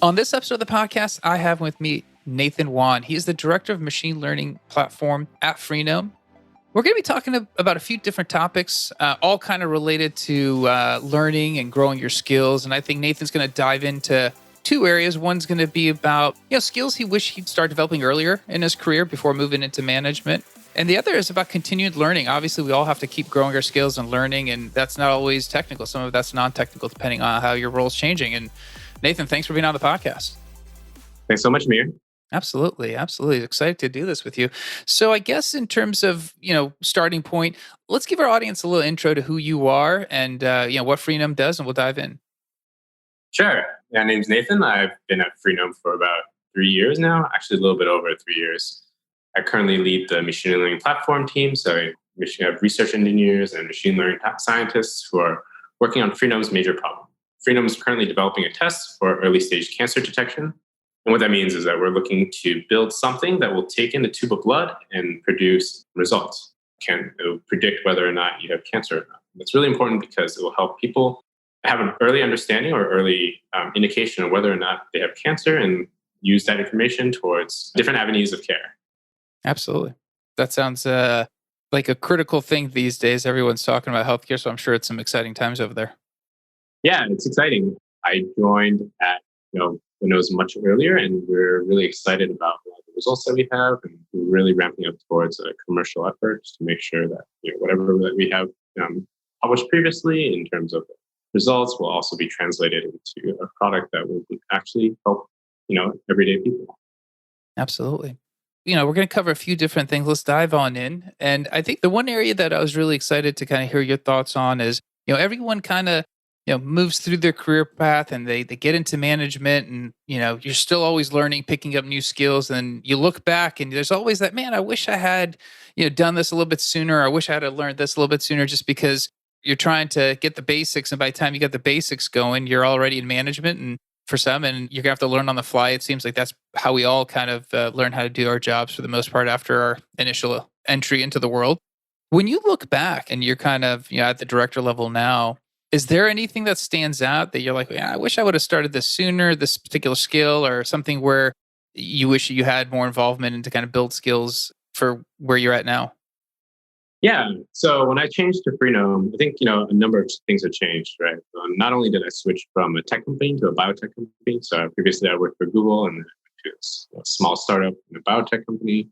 On this episode of the podcast, I have with me Nathan Wan. He's the director of machine learning platform at Freenome. We're going to be talking about a few different topics, all kind of related to learning and growing your skills. And I think Nathan's going to dive into two areas. One's going to be about skills he wished he'd start developing earlier in his career before moving into management. And the other is about continued learning. Obviously, we all have to keep growing our skills and learning, and that's not always technical. Some of that's non-technical, depending on how your role's changing. And Nathan, thanks for being on the podcast. Thanks so much, Amir. Absolutely. Excited to do this with you. So I guess in terms of, starting point, let's give our audience a little intro to who you are and, what Freenome does, and we'll dive in. Sure. My name's Nathan. I've been at Freenome for about 3 years now, actually a little bit over 3 years. I currently lead the machine learning platform team. So we have research engineers and machine learning scientists who are working on Freenome's major problem. Freenome is currently developing a test for early stage cancer detection. And what that means is that we're looking to build something that will take in a tube of blood and produce results. It will predict whether or not you have cancer or not. That's really important because it will help people have an early understanding or early indication of whether or not they have cancer and use that information towards different avenues of care. Absolutely. That sounds like a critical thing these days. Everyone's talking about healthcare, so I'm sure it's some exciting times over there. Yeah, it's exciting. I joined at when it was much earlier, and we're really excited about the results that we have, and we're really ramping up towards a commercial effort to make sure that whatever that we have published previously in terms of results will also be translated into a product that will actually help everyday people. Absolutely. We're going to cover a few different things. Let's dive on in. And I think the one area that I was really excited to kind of hear your thoughts on is, everyone kind of moves through their career path and they get into management, and, you're still always learning, picking up new skills. And you look back and there's always that, man, I wish I had, done this a little bit sooner. I wish I had learned this a little bit sooner, just because you're trying to get the basics. And by the time you get the basics going, you're already in management. And for some, and you're gonna have to learn on the fly. It seems like that's how we all kind of learn how to do our jobs for the most part after our initial entry into the world. When you look back and you're kind of, at the director level now, is there anything that stands out that you're like, I wish I would have started this sooner, this particular skill, or something where you wish you had more involvement and to kind of build skills for where you're at now? Yeah. So when I changed to Freenome, I think, a number of things have changed, right? Not only did I switch from a tech company to a biotech company. So previously I worked for Google and then to a small startup in a biotech company.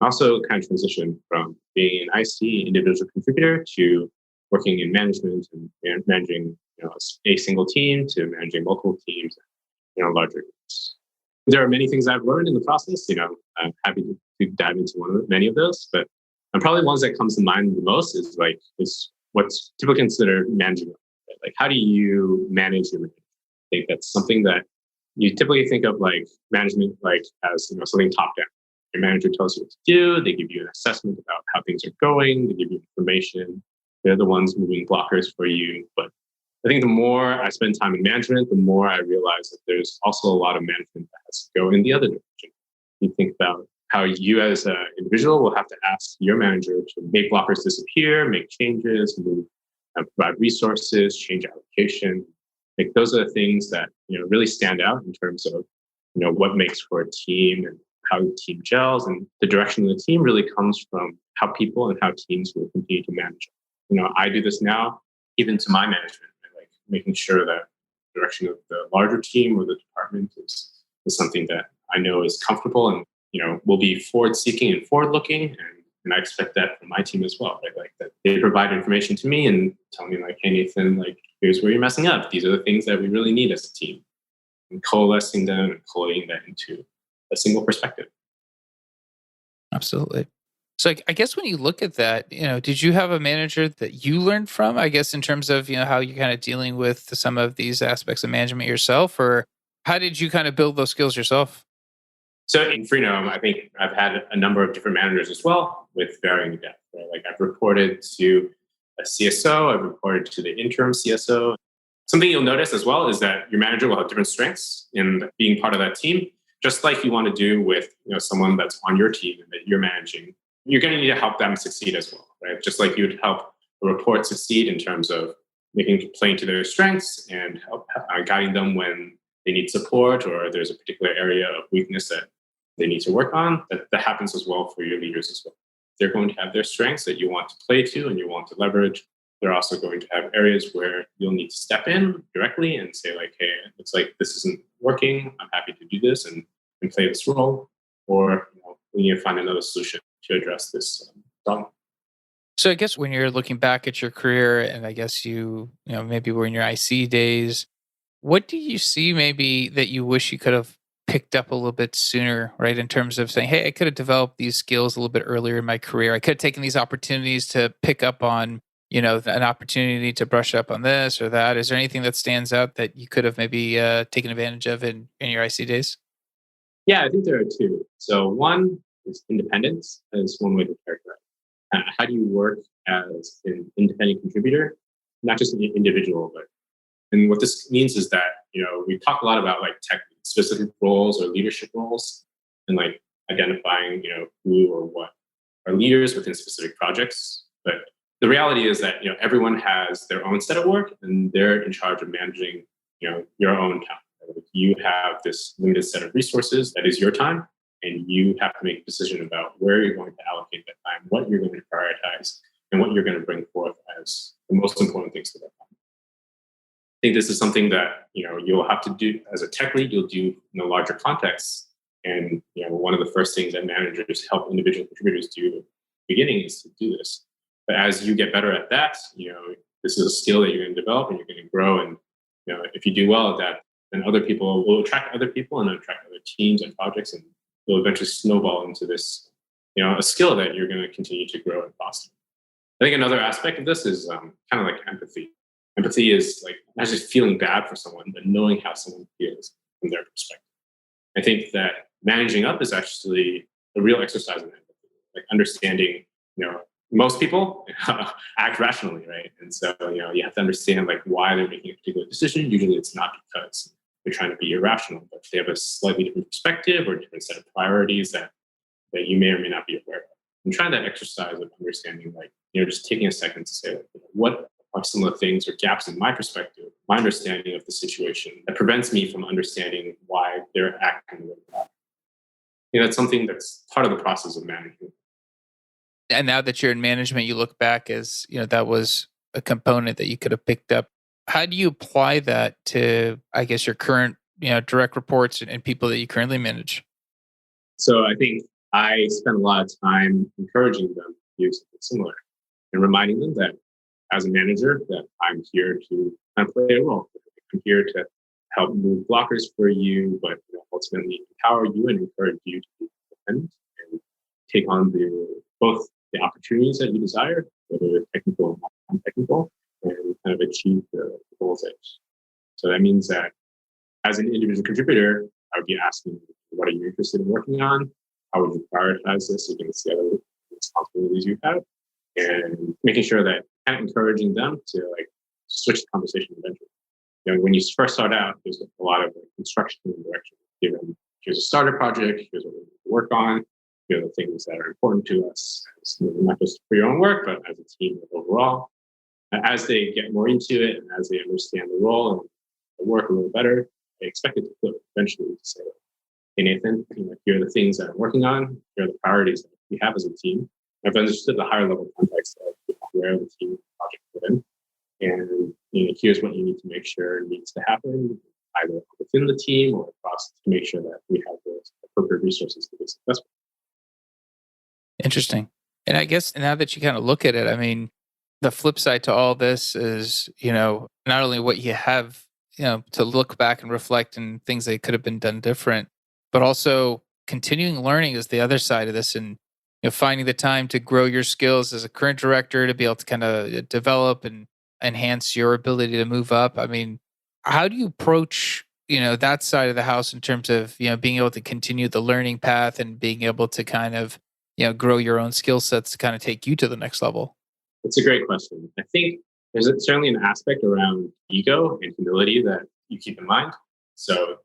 I also kind of transitioned from being an IC individual contributor to working in management and managing a single team to managing multiple teams, larger groups. There are many things I've learned in the process. I'm happy to dive into many of those, but probably ones that comes to mind the most is what's typically considered management. Right? Like, how do you manage your management? I think that's something that you typically think of like management as something top down. Your manager tells you what to do. They give you an assessment about how things are going. They give you information. They're the ones moving blockers for you. But I think the more I spend time in management, the more I realize that there's also a lot of management that has to go in the other direction. You think about how you as an individual will have to ask your manager to make blockers disappear, make changes, provide resources, change allocation. Like, those are the things that really stand out in terms of what makes for a team and how the team gels, and the direction of the team really comes from how people and how teams will continue to manage. I do this now, even to my management, like making sure that the direction of the larger team or the department is something that I know is comfortable and will be forward-seeking and forward-looking, and I expect that from my team as well. Right? Like, that they provide information to me and tell me like, hey Nathan, like, here's where you're messing up. These are the things that we really need as a team, and coalescing them and collating that into a single perspective. Absolutely. So I guess when you look at that, did you have a manager that you learned from, I guess, in terms of, how you're kind of dealing with some of these aspects of management yourself, or how did you kind of build those skills yourself? So in Freenome, I think I've had a number of different managers as well with varying depth. Right? Like, I've reported to a CSO, I've reported to the interim CSO. Something you'll notice as well is that your manager will have different strengths in being part of that team, just like you want to do with someone that's on your team and that you're managing. You're going to need to help them succeed as well, right? Just like you would help a report succeed in terms of playing to their strengths and help guiding them when they need support or there's a particular area of weakness that they need to work on, that happens as well for your leaders as well. They're going to have their strengths that you want to play to and you want to leverage. They're also going to have areas where you'll need to step in directly and say like, hey, it's like this isn't working. I'm happy to do this and play this role. Or we need to find another solution to address this problem. So I guess when you're looking back at your career, and I guess maybe were in your IC days, what do you see maybe that you wish you could have picked up a little bit sooner, right? In terms of saying, hey, I could have developed these skills a little bit earlier in my career. I could have taken these opportunities to pick up on, an opportunity to brush up on this or that. Is there anything that stands out that you could have maybe taken advantage of in your IC days? Yeah, I think there are two. So one is independence as one way to characterize. How do you work as an independent contributor, not just an individual, and what this means is that, we talk a lot about like tech specific roles or leadership roles and like identifying, who or what are leaders within specific projects. But the reality is that, everyone has their own set of work and they're in charge of managing, your own time. Like you have this limited set of resources that is your time, and you have to make a decision about where you're going to allocate that time, what you're going to prioritize, and what you're going to bring forth as the most important things to that time. I think this is something that you'll have to do as a tech lead. You'll do in a larger context, and one of the first things that managers help individual contributors do at the beginning is to do this. But as you get better at that, this is a skill that you're going to develop and you're going to grow. And if you do well at that, then other people will attract other people and attract other teams and projects, and you'll eventually snowball into this, a skill that you're going to continue to grow and foster. I think another aspect of this is kind of like empathy. Empathy is like not just feeling bad for someone, but knowing how someone feels from their perspective. I think that managing up is actually a real exercise in empathy, like understanding, most people act rationally, right? And so, you have to understand like why they're making a particular decision. Usually it's not because they're trying to be irrational, but they have a slightly different perspective or a different set of priorities that you may or may not be aware of. And trying that exercise of understanding, like, just taking a second to say, like, what are some of the things or gaps in my perspective, my understanding of the situation that prevents me from understanding why they're acting the way they are. That's something that's part of the process of management. And now that you're in management, you look back as, that was a component that you could have picked up. How do you apply that to, I guess, your current, direct reports and people that you currently manage? So I think I spend a lot of time encouraging them to do something similar and reminding them that as a manager, that I'm here to kind of play a role. I'm here to help move blockers for you, but ultimately empower you and encourage you to be independent and take on both the opportunities that you desire, whether they're technical or non-technical, and kind of achieve the goals. So that means that as an individual contributor, I would be asking, what are you interested in working on? How would you prioritize this against the other responsibilities you have? And making sure that kind of encouraging them to like switch the conversation eventually. When you first start out, there's a lot of instruction and direction. Given here's a starter project, here's what we need to work on, here are the things that are important to us, not just for your own work, but as a team overall. As they get more into it and as they understand the role and the work a little better, I expect it to flip eventually to say, hey, Nathan, here are the things that I'm working on. Here are the priorities that we have as a team. I've understood the higher level context of where the team project fit in. And here's what you need to make sure needs to happen, either within the team or across, to make sure that we have the appropriate resources to be successful. Interesting. And I guess now that you kind of look at it, I mean, the flip side to all this is, not only what you have, to look back and reflect and things that could have been done different, but also continuing learning is the other side of this, and finding the time to grow your skills as a current director to be able to kind of develop and enhance your ability to move up. I mean, how do you approach, that side of the house in terms of, being able to continue the learning path and being able to kind of, grow your own skill sets to kind of take you to the next level? It's a great question. I think there's certainly an aspect around ego and humility that you keep in mind. So,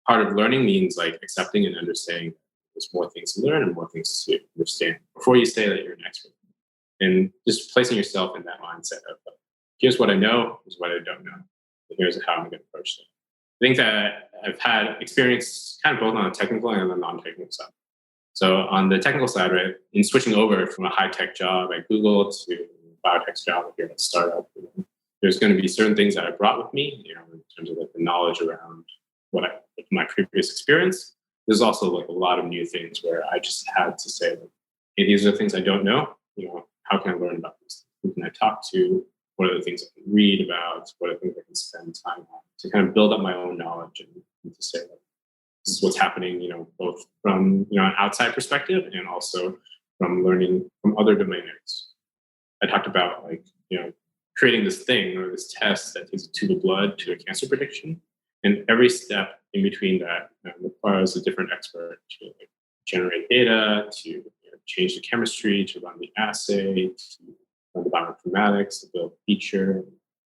part of learning means like accepting and understanding there's more things to learn and more things to understand before you say that you're an expert. And just placing yourself in that mindset of here's what I know, here's what I don't know, and here's how I'm going to approach it. think that I've had experience kind of both on the technical and the non-technical side. So on the technical side, right, in switching over from a high-tech job at Google to a biotech job here at a startup, there's going to be certain things that I brought with me, in terms of like the knowledge around my previous experience. There's also like a lot of new things where I just had to say, like, hey, these are the things I don't know. How can I learn about this? Who can I talk to? What are the things I can read about? What are the things I can spend time on to kind of build up my own knowledge and to say, like, this is what's happening, both from an outside perspective and also from learning from other domainers. I talked about creating this thing or this test that takes a tube of blood to a cancer prediction, and every step in between that requires a different expert to generate data, to change the chemistry, to run the assay, to run the bioinformatics, to build a feature.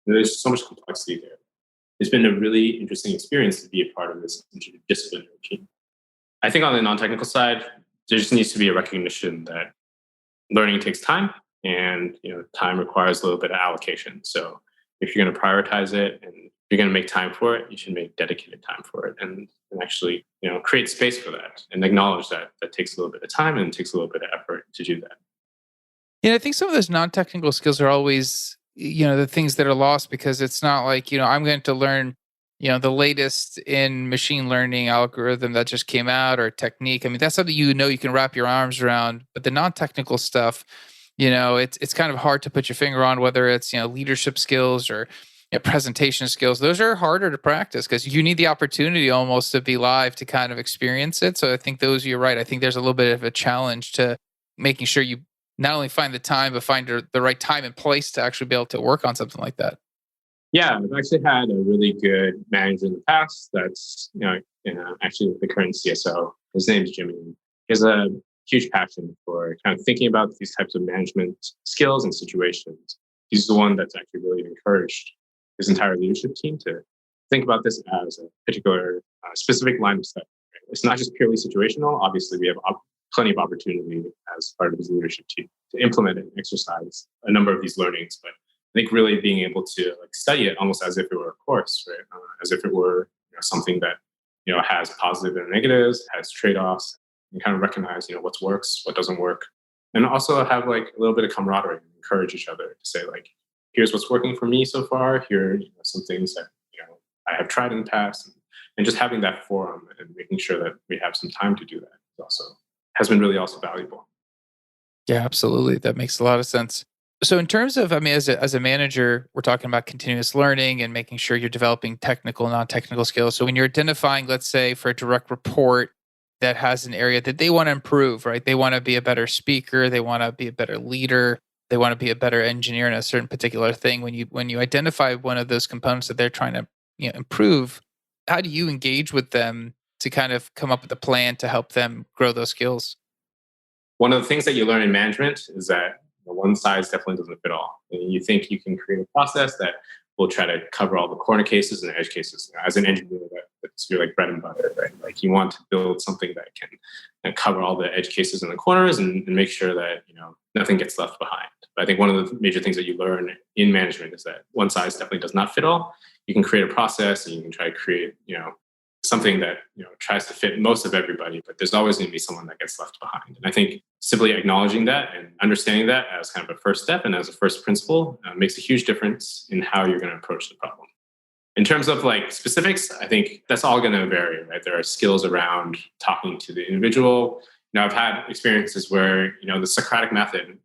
And there's so much complexity there. It's been a really interesting experience to be a part of this interdisciplinary team. I think on the non-technical side, there just needs to be a recognition that learning takes time, and time requires a little bit of allocation. So if you're going to prioritize it and you're going to make time for it, you should make dedicated time for it, and actually create space for that and acknowledge that that takes a little bit of time and it takes a little bit of effort to do that. Yeah, I think some of those non-technical skills are always, the things that are lost because it's not like, I'm going to learn, the latest in machine learning algorithm that just came out or technique. I mean, that's something you can wrap your arms around. But the non-technical stuff, it's kind of hard to put your finger on, whether it's, leadership skills or presentation skills. Those are harder to practice because you need the opportunity almost to be live to kind of experience it. So I think you're right. I think there's a little bit of a challenge to making sure you not only find the time, but find the right time and place to actually be able to work on something like that. Yeah, I've actually had a really good manager in the past. That's actually the current CSO. His name's Jimmy. He has a huge passion for kind of thinking about these types of management skills and situations. He's the one that's actually really encouraged his entire leadership team to think about this as a particular specific line of study. Right? It's not just purely situational. Obviously, we have plenty of opportunity as part of his leadership team to implement and exercise a number of these learnings. But I think really being able to study it almost as if it were a course, right? As if it were something that has positive and negatives, has trade-offs, and kind of recognize what works, what doesn't work, and also have a little bit of camaraderie and encourage each other to say here's what's working for me so far. Here are some things that I have tried in the past, and just having that forum and making sure that we have some time to do that also has been really also valuable. Yeah, absolutely. That makes a lot of sense. So in terms of, I mean, as a manager, we're talking about continuous learning and making sure you're developing technical, non-technical skills. So when you're identifying, let's say, for a direct report that has an area that they want to improve, right? They want to be a better speaker, they want to be a better leader, they want to be a better engineer in a certain particular thing. When you identify one of those components that they're trying to improve, how do you engage with them to kind of come up with a plan to help them grow those skills? One of the things that you learn in management is that one size definitely doesn't fit all. And you think you can create a process that will try to cover all the corner cases and edge cases. As an engineer, that's your bread and butter, right? You want to build something that can cover all the edge cases and the corners and make sure that nothing gets left behind. But I think one of the major things that you learn in management is that one size definitely does not fit all. You can create a process and you can try to create something that tries to fit most of everybody, but there's always going to be someone that gets left behind. And I think simply acknowledging that and understanding that as kind of a first step and as a first principle makes a huge difference in how you're going to approach the problem. In terms of specifics, I think that's all going to vary, right? There are skills around talking to the individual. I've had experiences where the Socratic method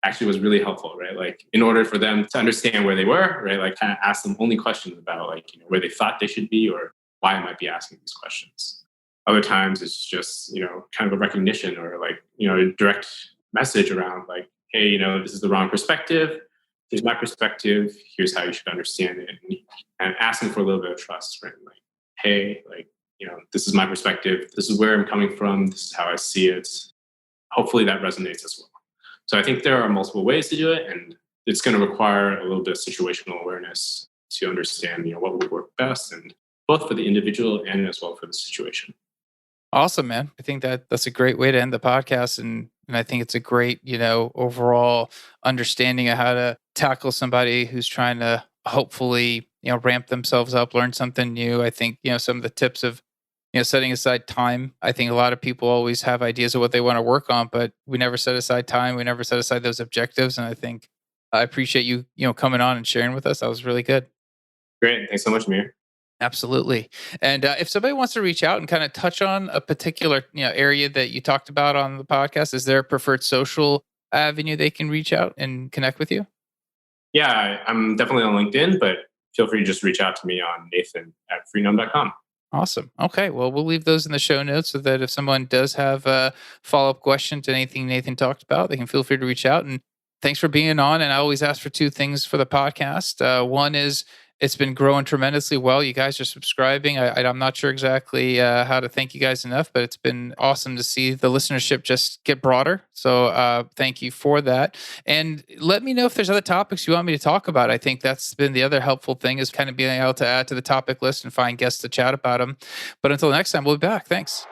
actually was really helpful, right? In order for them to understand where they were, right? Kind of ask them only questions about where they thought they should be or why I might be asking these questions. Other times it's just, kind of a recognition or a direct message around hey, this is the wrong perspective. Here's my perspective. Here's how you should understand it. And asking for a little bit of trust, right? Hey, this is my perspective. This is where I'm coming from. This is how I see it. Hopefully that resonates as well. So I think there are multiple ways to do it, and it's going to require a little bit of situational awareness to understand, what would work best, and both for the individual and as well for the situation. Awesome, man. I think that's a great way to end the podcast. And I think it's a great, overall understanding of how to tackle somebody who's trying to hopefully, ramp themselves up, learn something new. I think, some of the tips of, setting aside time. I think a lot of people always have ideas of what they want to work on, but we never set aside time. We never set aside those objectives. And I think I appreciate you, coming on and sharing with us. That was really good. Great. Thanks so much, Amir. Absolutely. And if somebody wants to reach out and kind of touch on a particular area that you talked about on the podcast, is there a preferred social avenue they can reach out and connect with you? Yeah, I'm definitely on LinkedIn, but feel free to just reach out to me on nathan@freenome.com. Awesome. Okay. Well, we'll leave those in the show notes so that if someone does have a follow up question to anything Nathan talked about, they can feel free to reach out. And thanks for being on. And I always ask for two things for the podcast. One is it's been growing tremendously well. You guys are subscribing. I'm not sure exactly how to thank you guys enough, but it's been awesome to see the listenership just get broader. So thank you for that. And let me know if there's other topics you want me to talk about. I think that's been the other helpful thing, is kind of being able to add to the topic list and find guests to chat about them. But until next time, we'll be back. Thanks.